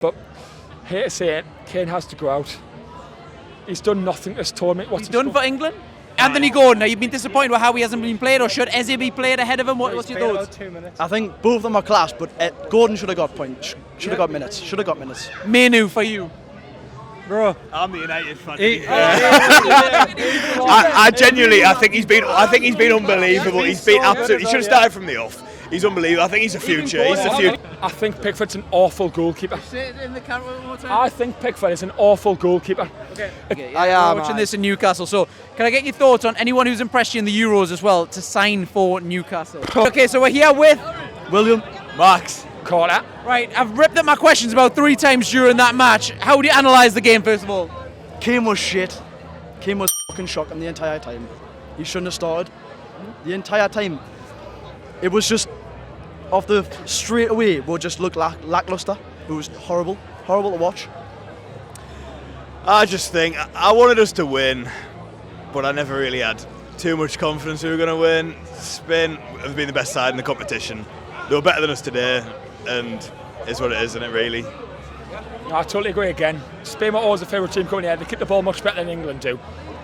But here to say it, Kane has to go out. He's done nothing this tournament. He's done for England? Anthony Gordon, now you've been disappointed with how he hasn't been played, or should Eze be played ahead of him? What's your thoughts? I think both of them are class, but Gordon should have got points. Should have got minutes. Should have got minutes. Menu for you. Bro, I'm the United fan. I genuinely, I think he's been unbelievable. He's been absolutely. He should have started from the off. He's unbelievable. I think he's the future. He's the future. I think Pickford's an awful goalkeeper. Say it in the camera one more time. I think Pickford is an awful goalkeeper. Okay, I'm watching this in Newcastle. So, can I get your thoughts on anyone who's impressed you in the Euros as well to sign for Newcastle? Okay, so we're here with William. Max. Corner. Right, I've ripped up my questions about 3 times during that match. How do you analyse the game, first of all? Kane was shit. Kane was fucking shocking the entire time. He shouldn't have started. The entire time. It was just, off the straight away, it would just look lackluster. It was horrible. Horrible to watch. I just think I wanted us to win, but I never really had too much confidence we were going to win. Spain have been the best side in the competition. They were better than us today, and it's what it is, isn't it, really? No, I totally agree again. Spain were always a favourite team coming here. They keep the ball much better than England do.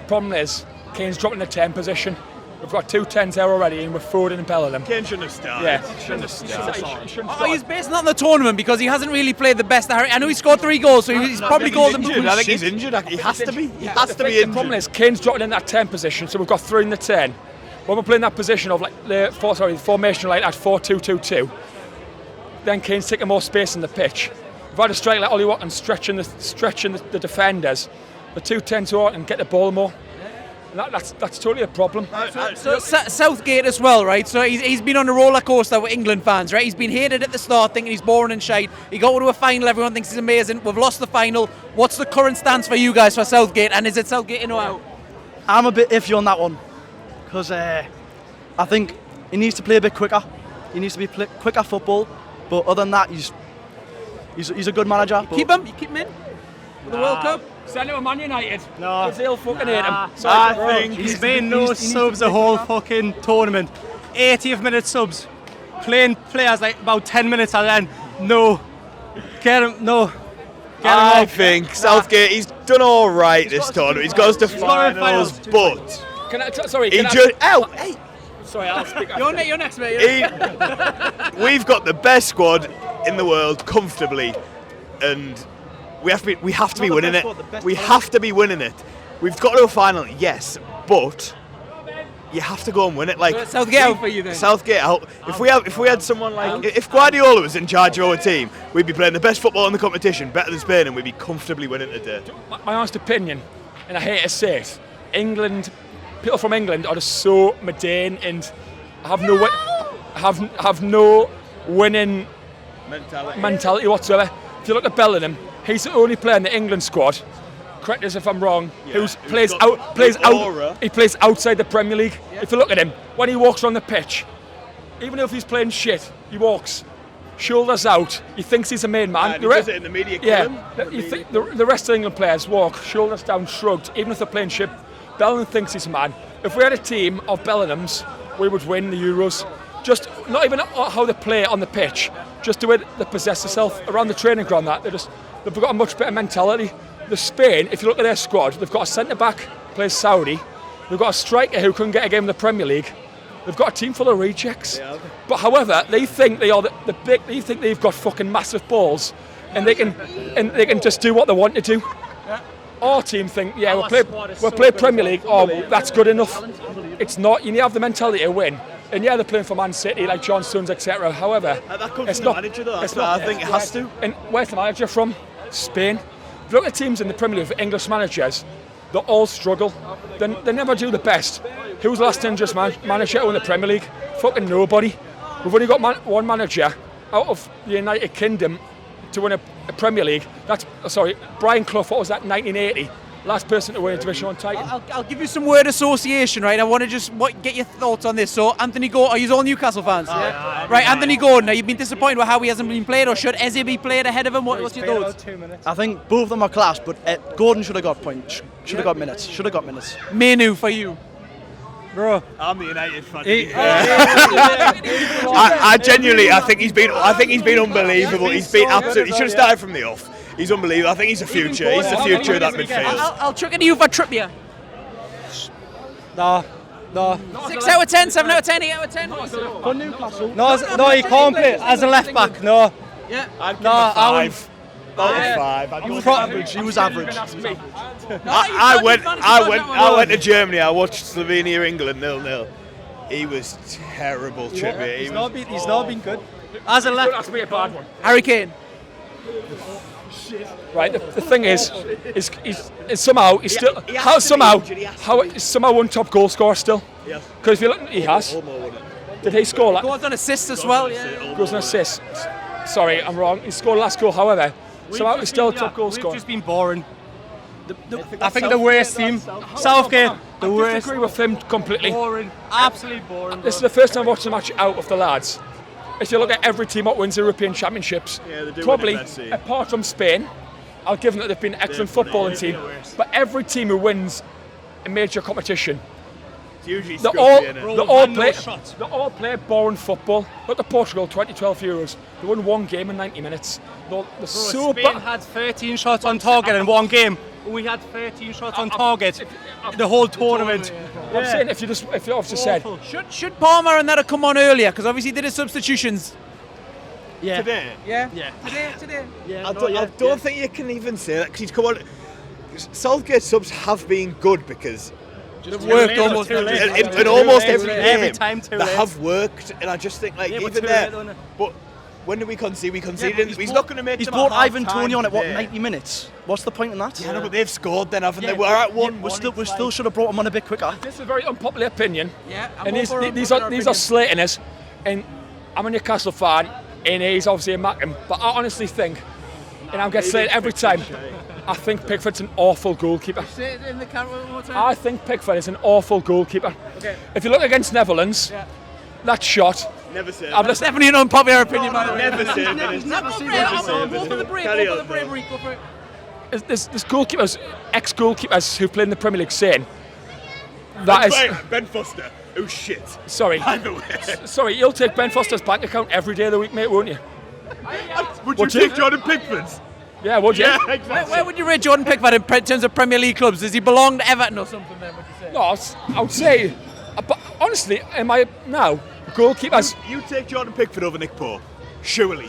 Problem is, Kane's dropping the 10 position. We've got 2 10s there already, and we're Foden and Bellingham. Kane shouldn't have started. Yeah, Shouldn't have started. He's based on the tournament because he hasn't really played the best. I know he scored 3 goals, so he's probably called them. I think he's injured. He has to be. He has to be injured. The problem is, Kane's dropping in that 10 position, so we've got 3 in the 10. When we're playing that position of like the formation like that 4-2-2-2, then Kane's taking more space in the pitch. We've had a strike like Ollie Watkins stretching the defenders. The 2 10s who and get the ball more. And that's totally a problem. So Southgate as well, right? So he's been on a roller coaster with England fans, right? He's been hated at the start, thinking he's boring and shite. He got to a final, everyone thinks he's amazing. We've lost the final. What's the current stance for you guys for Southgate? And is it Southgate in or out? I'm a bit iffy on that one, because I think he needs to play a bit quicker. He needs to be quicker football. But other than that, he's a good manager. You keep him in for the World Cup. Send him to Man United. No. Because they'll fucking hate him. I think he's made no subs the whole fucking tournament. 80th minute subs. Playing players like about 10 minutes and then no. Get him, no. I think Southgate, he's done all right this tournament. He's got us to finals, but Sorry, I'll speak. You're next, mate. We've got the best squad in the world comfortably, and we have to be winning it. We have to be winning it. We've got to a final, yes, but you have to go and win it. Like Southgate out for you then. Southgate out. If we had someone like if Guardiola was in charge of our team, we'd be playing the best football in the competition, better than Spain, and we'd be comfortably winning today. My honest opinion, and I hate to say it, people from England are just so mundane and have no winning mentality whatsoever. If you look at Bellingham, he's the only player in the England squad, correct us if I'm wrong, who plays outside the Premier League. Yeah. If you look at him, when he walks on the pitch, even if he's playing shit, he walks shoulders out. He thinks he's a main man. He does it in the media. The rest of the England players walk shoulders down, shrugged, even if they're playing shit. Bellingham thinks he's a man. If we had a team of Bellinghams, we would win the Euros. Just not even how they play on the pitch, just the way they possess themselves around the training ground. They've got a much better mentality. The Spain, if you look at their squad, they've got a centre back plays Saudi. They've got a striker who couldn't get a game in the Premier League. They've got a team full of rejects. Yeah. But however, they think they are the big. They think they've got fucking massive balls, and they can just do what they want to do. Yeah. Our team think, we'll play Premier League. Oh, that's good enough. It's not. You need to have the mentality to win. And they're playing for Man City, like John Stones, etc. However, that comes from the manager, though. I think it has to. And where's the manager from? Spain. If you look at teams in the Premier League for English managers, they all struggle. They never do the best. Who's the last English manager to win the Premier League? Fucking nobody. We've only got one manager out of the United Kingdom to win a Premier League. Brian Clough. What was that? 1980. Last person to win a Division 1 title. I'll give you some word association, right? I want to just get your thoughts on this. So, Anthony Gordon, are you all Newcastle fans? Yeah. Right, Anthony Gordon, now you've been disappointed with how he hasn't been played, or should Eze be played ahead of him? What's your thoughts? I think both of them are class, but Gordon should have got points. Should have got minutes. Should have got minutes. Menu for you. Bro. I'm the United fan. He- I genuinely, I think he's been unbelievable. He's been absolutely. He should have started from the off. He's unbelievable. I think he's the future. He's the future of that midfield. I'll chuck it to you for Trippier. No. 6 out of 10, 7 out of 10, 8 out of 10. For Newcastle. No, he can't play as a left back. No. Yeah. I'd give No, him a I wouldn't- 5. Out of 5. I'd He go was with average. He was average. I went to Germany. I watched Slovenia England 0-0. He was terrible, Trippier. He's not been good. As a left. That's be a bad one. Harry Kane. Right, the thing is somehow he's still somehow one top goal scorer still. Yes. Because if you look, he has. Did he score? Goals on assists as well, yeah. Goals and assists. Sorry, I'm wrong. He scored last goal. However, somehow he's still a top goal We've scorer. just been boring. I think the worst team. Southgate, the I worst. disagree with him completely. Boring. Absolutely boring. This is the first time I've watched a match out of the lads. If you look at every team that wins European Championships, Yeah, they do probably win it, let's see. apart from Spain, I'll give them that they've been an excellent footballing team. But every team who wins a major competition, It's usually they scruffy, innit? all play boring football. Look at Portugal, 2012 Euros. They won one game in 90 minutes. They're so Spain bad. had 13 shots on target in one game. We had 13 shots on target the whole tournament. I'm saying if you obviously said Should Palmer and that have come on earlier? Because obviously they did substitutions. Yeah. Today. Yeah. Yeah. Today. Yeah. I don't think you can even say that because he's come on. Southgate subs have been good because They've worked almost. in almost every game Every time too they late. have worked, and I just think like Yeah, but even too there. late, don't it? But when do we concede? We conceded. He's not going to make. He's them brought at Ivan half-time Toney on at what, today. 90 minutes? What's the point in that? Yeah, no, but they've scored then, haven't they? Yeah, We're at yeah, 1-1. we still should have brought him on a bit quicker. this is a very unpopular opinion. Yeah. And these are slating us. And I'm a Newcastle fan, and he's obviously a Mackham. But I honestly think, and I'm getting slated every time, I think Pickford's an awful goalkeeper. Say it in the camera one more time. I think Pickford is an awful goalkeeper. Okay. If you look against Netherlands, that shot, Never say. I've listened. Definitely an unpopular opinion, by the way. Never say. Go for the bravery. Go for it. There's goalkeepers, ex-goalkeepers who play in the Premier League saying that is. Ben Foster. Oh shit. Sorry, By the way. sorry. You'll take Ben Foster's bank account every day of the week, mate, won't you? Would Would you you? take Jordan Pickford's? Yeah, would you? Yeah, exactly. Where would you rate Jordan Pickford in terms of Premier League clubs? Does he belong to Everton or something then, would you say? No, I would say, but honestly, goalkeepers You take Jordan Pickford over Nick Pope. Surely.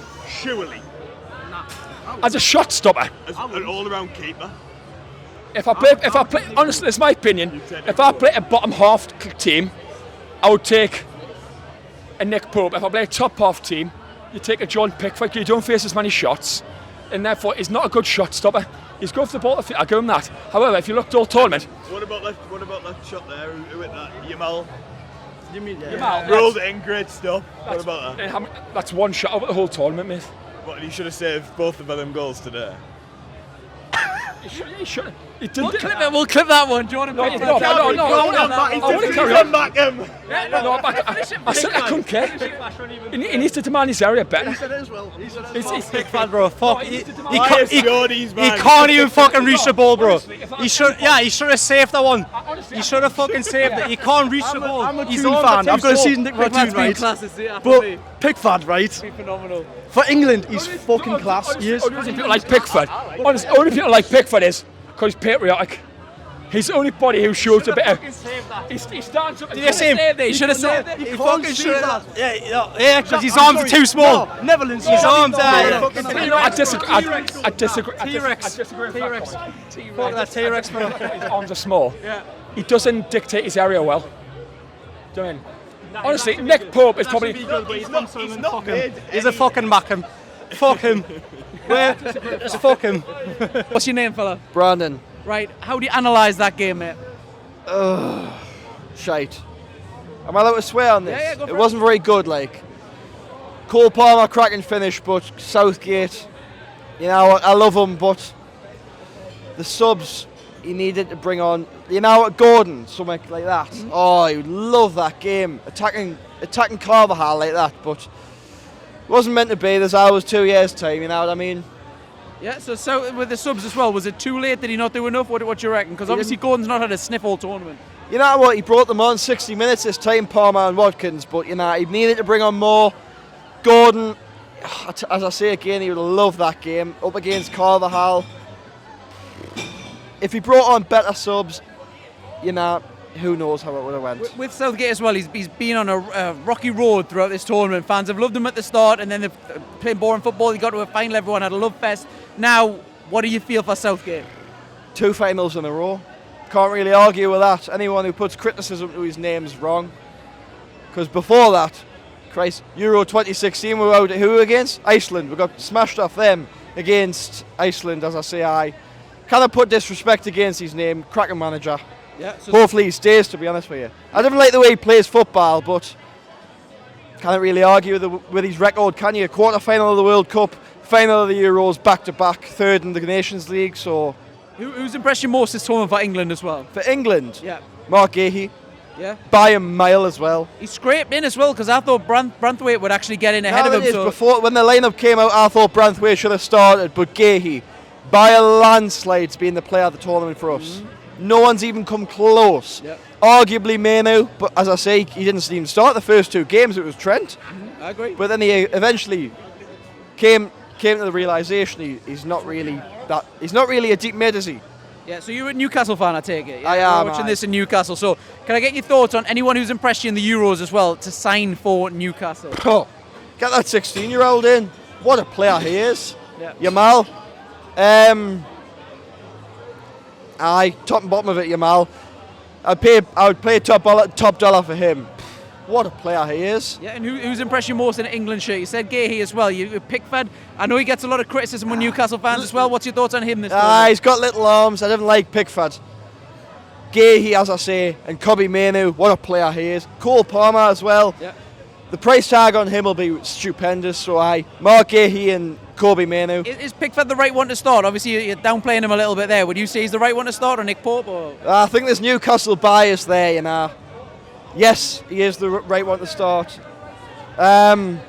as a shot stopper. As an all-around keeper. If I play, honestly, it's my opinion. If I play a bottom half team, I would take a Nick Pope. If I play a top half team, you take a John Pickford. You don't face as many shots, and therefore he's not a good shot stopper. He's good for the ball. I give him that. However, if you look at all tournament, What about that shot there? Who hit that? Yamal. You mean, Rolled it in, great stuff. What about that? that's one shot over the whole tournament, mate. What, he should have saved both of them goals today. He should. He didn't. We'll clip that one. Jordan No, Pickford. no, I want to carry on. I said I couldn't care. He needs to demand his area better. said it as well. He said it as He's- Pickford, bro. Fuck. he He needs to demand- can't- he- Jordy's He man. can't even fucking reach the ball, bro. Honestly, if I He could- should have saved that one. Honestly, He should have fucking saved it. He can't reach the ball. I'm a He's Toon on fan. the I've got a two season ticket for Pickford's Toon, been right? class, yeah, But Pickford, right? phenomenal. For England, he's fucking class. He is. Only reason people like Pickford. Honestly, only people like Pickford is because he's patriotic. He's the only body who shows a bit of. He stands up. Did you see him? He should have saved it. He fucking can't should say have. that. Yeah, because his I'm arms are sorry. too small. No, Netherlands. His arms are. I disagree. I disagree. T-Rex. I disagree with that T-Rex. comment. Fuck that T-Rex, bro. His arms are small. He doesn't dictate his area well. Do you know what I mean? Honestly, Nick Pope is probably. He's not made. He's a fucking Mackham. Fuck him. Just fuck him. What's your name, fella? Brandon. Right. How do you analyse that game, mate? Shite. Am I allowed to swear on this? Yeah, go for it it. wasn't very good, like. Cole Palmer, cracking finish, but Southgate, you know, I love him, but the subs he needed to bring on, you know, Gordon, something like that. Oh, I would love that game, attacking Carvajal like that, but it wasn't meant to be. There's always 2 years' time, you know what I mean? Yeah, so with the subs as well, was it too late? Did he not do enough? What do you reckon? Because obviously Gordon's not had a sniff all tournament. You know what? He brought them on 60 minutes this time, Palmer and Watkins, but you know he needed to bring on more. Gordon, as I say again, he would have loved that game up against Carvajal. If he brought on better subs, you know, who knows how it would have went. With Southgate as well, he's been on a rocky road throughout this tournament. Fans have loved him at the start, and then they've played boring football. He got to a final, everyone had a love fest. Now, what do you feel for Southgate? 2 finals in a row. Can't really argue with that. Anyone who puts criticism to his name is wrong. Because before that, Christ, Euro 2016 we were out who against? Iceland. We got smashed off them against Iceland, as I say. I cannot put disrespect against his name. Cracking manager. Yeah. So Hopefully he stays, to be honest with you. I don't like the way he plays football, but can't really argue with his record, can you? Quarter final of the World Cup, final of the Euros, back to back, third in the Nations League. So who's impressed you most this tournament for England as well? for England, Yeah. Mark Gahey, Yeah. by a mile as well. He scraped in as well because I thought Branthwaite would actually get in ahead of him. So Before, when the lineup came out, I thought Branthwaite should have started, but Gahey, by a landslide, has been the player of the tournament for us. No one's even come close. Yep. Arguably Manu, but as I say, he didn't even start the first 2 games. It was Trent. I agree. But then he eventually came to the realisation he's not really a deep mid, is he? Yeah, so you're a Newcastle fan, I take it. Yeah? I am, You're watching aye. this in Newcastle. So can I get your thoughts on anyone who's impressed you in the Euros as well to sign for Newcastle? Oh, get that 16-year-old in. What a player he is. Yeah. Yamal. Aye, top and bottom of it, Yamal. I would pay top dollar for him. What a player he is. Yeah, and who's impressed you most in an England shirt? You said Gahey as well. You Pickford. I know he gets a lot of criticism with Newcastle fans as well. What's your thoughts on him this time? He's got little arms. I didn't like Pickford. Gahey, as I say, and Kobe Manu. What a player he is. Cole Palmer as well. Yeah. The price tag on him will be stupendous. So Mark Gahey and Kobe Manu. Is Pickford the right one to start? Obviously, you're downplaying him a little bit there. Would you say he's the right one to start, or Nick Pope? Or? I think there's Newcastle bias there, you know. Yes, he is the right one to start. And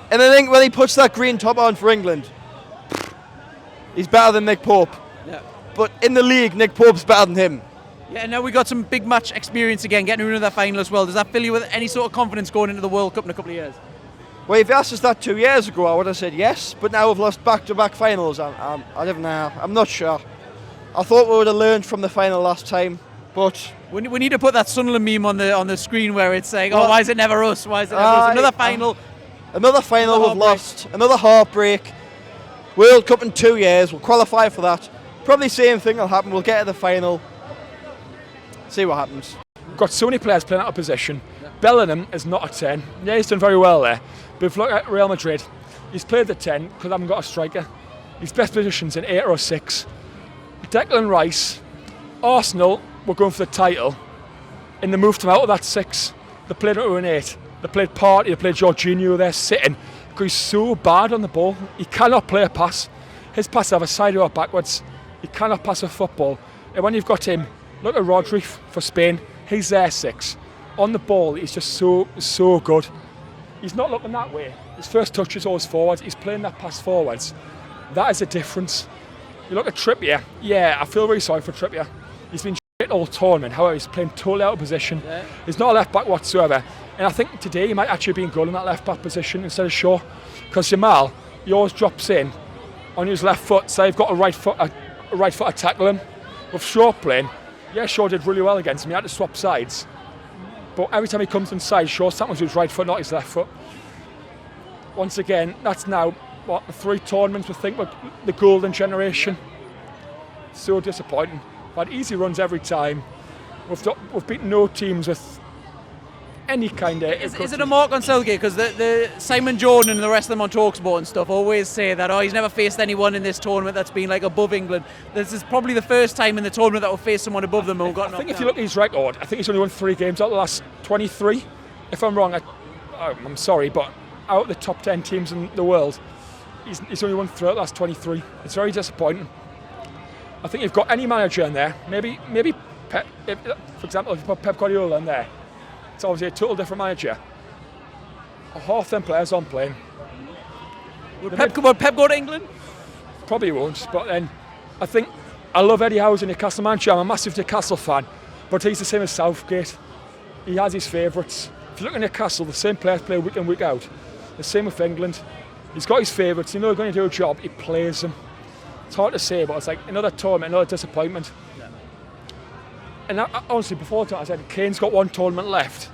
I think when he puts that green top on for England, he's better than Nick Pope. Yeah. But in the league, Nick Pope's better than him. Yeah, and now we got some big match experience again, getting into that final as well. Does that fill you with any sort of confidence going into the World Cup in a couple of years? Well, if you asked us that 2 years ago, I would have said yes. But now we've lost back-to-back finals. I don't know. I'm not sure. I thought we would have learned from the final last time, but We need to put that Sunderland meme on the screen where it's saying, Well, why is it never us? Why is it never us? Another final. another final Another we've lost. Another heartbreak. World Cup in 2 years. We'll qualify for that. Probably same thing will happen. We'll get to the final. See what happens. We've got so many players playing out of position. Bellingham is not a 10. Yeah, he's done very well there. But if you look at Real Madrid, he's played the 10 because I haven't got a striker. His best position's in 8 or 6. Declan Rice, Arsenal were going for the title, and they moved him out of that 6. They played it to an 8. They played Partey, they played Jorginho there sitting because he's so bad on the ball. He cannot play a pass. His passes have a side or backwards. He cannot pass a football. And when you've got him, look at Rodri for Spain. He's there 6. On the ball, he's just so good. He's not looking that way. His first touch is always forwards. He's playing that pass forwards. That is a difference. You look at Trippier. Yeah, I feel really sorry for Trippier. He's been shit all tournament. However, he's playing totally out of position. Yeah. He's not a left back whatsoever. And I think today he might actually be good in that left back position instead of Shaw. Because Jamal, he always drops in on his left foot, so you've got a right foot to tackle him. With Shaw playing, yeah, Shaw did really well against him. He had to swap sides. But every time he comes inside, Shaw's tackling with his right foot, not his left foot. Once again, that's now, the 3 tournaments we think were the golden generation. So disappointing. We've had easy runs every time. We've beaten no teams with any kind of... Is it a mark on Southgate? Because the Simon Jordan and the rest of them on TalkSport and stuff always say that, he's never faced anyone in this tournament that's been like above England. This is probably the first time in the tournament that we'll face someone above them and we've got knocked I think if out. you look at his record, I think he's only won 3 games out of the last 23. If I'm wrong, I'm sorry, but out of the top 10 teams in the world, he's only won 3 out of the last 23. It's very disappointing. I think you've got any manager in there, maybe Pep, for example, if you put Pep Guardiola in there, it's obviously a total different manager. Half them players aren't playing. Would Pep go to England? Probably won't, but then I think I love Eddie Howe's Newcastle manager. I'm a massive Newcastle fan, But he's the same as Southgate. He has his favourites. If you look at Newcastle, the same players play week in, week out. The same with England. He's got his favourites. You know they're going to do a job, he plays them. It's hard to say, but it's like another tournament, another disappointment. Yeah. And honestly, before that, I said Kane's got one tournament left.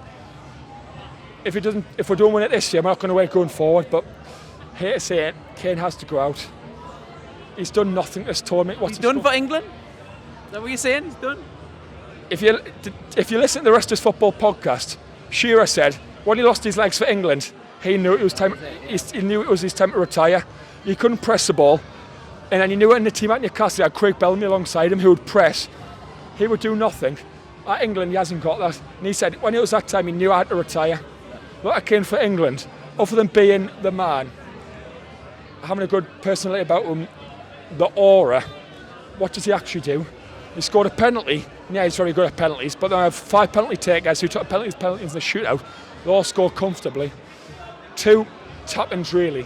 If we don't win it this year, we're not going to win it going forward. But here to say it, Kane has to go out. He's done nothing this tournament. He's done for England? Is that what you're saying? He's done? If you listen to the rest of his football podcast, Shearer said when he lost his legs for England, he knew it was time. He knew it was his time to retire. He couldn't press the ball, and then he knew it in the team at Newcastle. He had Craig Bellamy alongside him who would press. He would do nothing. At England, he hasn't got that. And he said when it was that time, he knew I had to retire. Look at Kane for England, other than being the man, having a good personality about him, the aura. What does he actually do? He scored a penalty. Yeah, he's very good at penalties, but I have 5 penalty takers who took penalties in the shootout. They all scored comfortably. 2 tap-ins, really.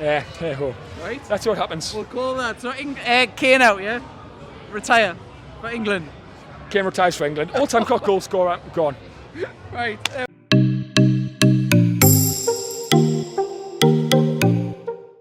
Yeah, hey-ho. Right. That's what happens. We'll call that. So Kane out, yeah? Retire for England. Kane retires for England. All-time goal scorer, gone. Right.